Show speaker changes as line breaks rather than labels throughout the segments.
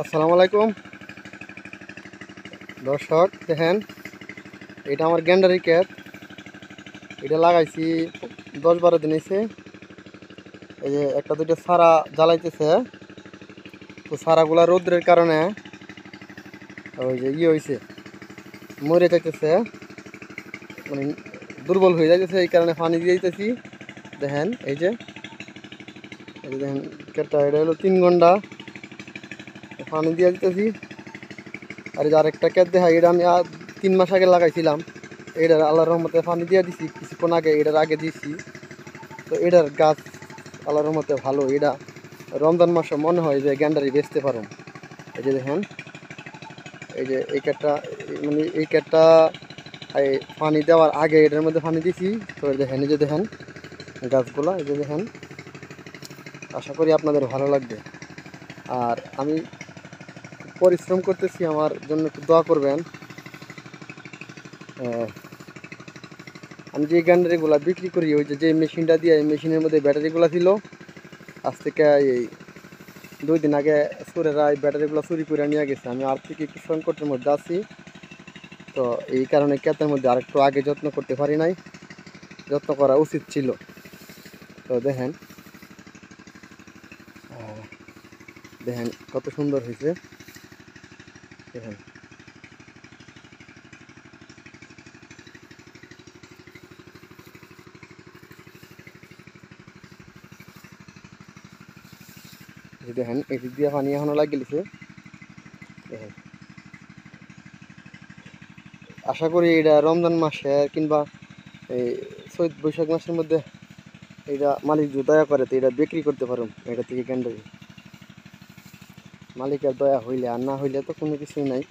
আসসালামু আলাইকুম দর্শক, দেখেন এটা আমার গ্যান্ডারি ক্ষেত। এটা লাগাইছি 10-12 দিন হয়েছে। এই যে একটা দুইটা সারা জ্বালাইতেছে, তো সারাগুলা রৌদ্রের কারণে ওই যে হয়েছে, মরে যাইতেছে, মানে দুর্বল হয়ে যাইতেছে। এই কারণে পানি দিয়ে দিতেছি। দেখেন এই যে দেখেন ক্ষেতটা, এটা হলো 3 ঘন্টা পানি দিয়ে দিতেছি। আর এই যে আরেকটা ক্ষেত দেখা, এটা আমি 3 মাস আগে লাগাইছিলাম। এটার আল্লাহর রহমতে পানি দিয়ে দিছি কিছুক্ষণ আগে, এটার আগে দিছি। তো এটার গাছ আল্লাহর রহমতে ভালো। এটা রমজান মাসে মনে হয় যে গ্যান্ডারি বেচতে পারো। এই যে দেখেন, এই যে এই ক্যাটটা, মানে এই ক্যাটটা এই পানি দেওয়ার আগে এটার মধ্যে পানি দিছি। তো দেখেন, এই যে দেখেন গাছগুলা, এই যে দেখেন। আশা করি আপনাদের ভালো লাগবে। আর আমি পরিশ্রম করতেছি, আমার জন্য একটু দোয়া করবেন। আমি যে গ্যান্ডারিগুলা বিক্রি করি, ওই যে মেশিনটা দিয়ে, এই মেশিনের মধ্যে ব্যাটারিগুলা ছিল। আজ থেকে এই 2 দিন আগে চোরেরা এই ব্যাটারিগুলো চুরি করে নিয়ে গেছে। আমি আর্থিক একটু সংকটের মধ্যে আছি, তো এই কারণে ক্ষেতের মধ্যে আরেকটু আগে যত্ন করতে পারি নাই। যত্ন করা উচিত ছিল। তো দেখেন, দেখেন কত সুন্দর হয়েছে। দেখেন, দেখেন এদিক দিয়ে পানি এখনো লাগিয়েছে। দেখেন, আশা করি এটা রমজান মাসে কিংবা এই চৈত বৈশাখ মাসের মধ্যে এটা মালিক যদি দয়া করে, তো এটা বিক্রি করতে পারো। এটা থেকে ক্যান্ডারি মালিকের দয়া হইলে, আর না হইলে তো কোনো কিছুই নাই।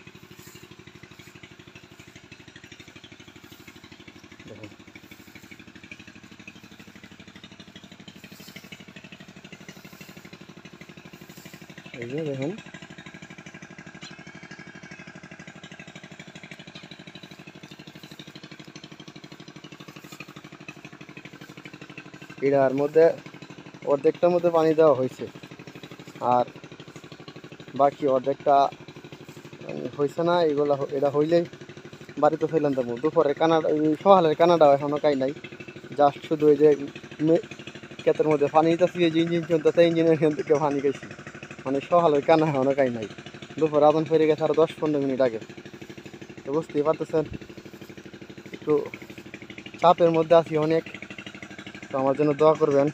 দেখেন, এই যে দেখেন, এটার মধ্যে অর্ধেকটার মধ্যে পানি দেওয়া হয়েছে, আর বাকি অর্ধেকটা হয়েছে না। এটা হইলেই বাড়িতে ফেলান দেবো। দুপুরে কানাডা, সকালের কানাডা এখনো কাই নাই। জাস্ট শুধু এই যে ক্ষেতের মধ্যে পানি দিতেছি, এই যে ইঞ্জিন চলতেছে, ইঞ্জিনের এখান থেকে পানি খাইছি। মানে সকালের কানা এখনো কাই নাই। দুপুর আদান ফেরে গেছে আরো 10-15 মিনিট আগে। তো বুঝতেই পারতেছেন, একটু চাপের মধ্যে আছি অনেক। তো আমার জন্য দোয়া করবেন।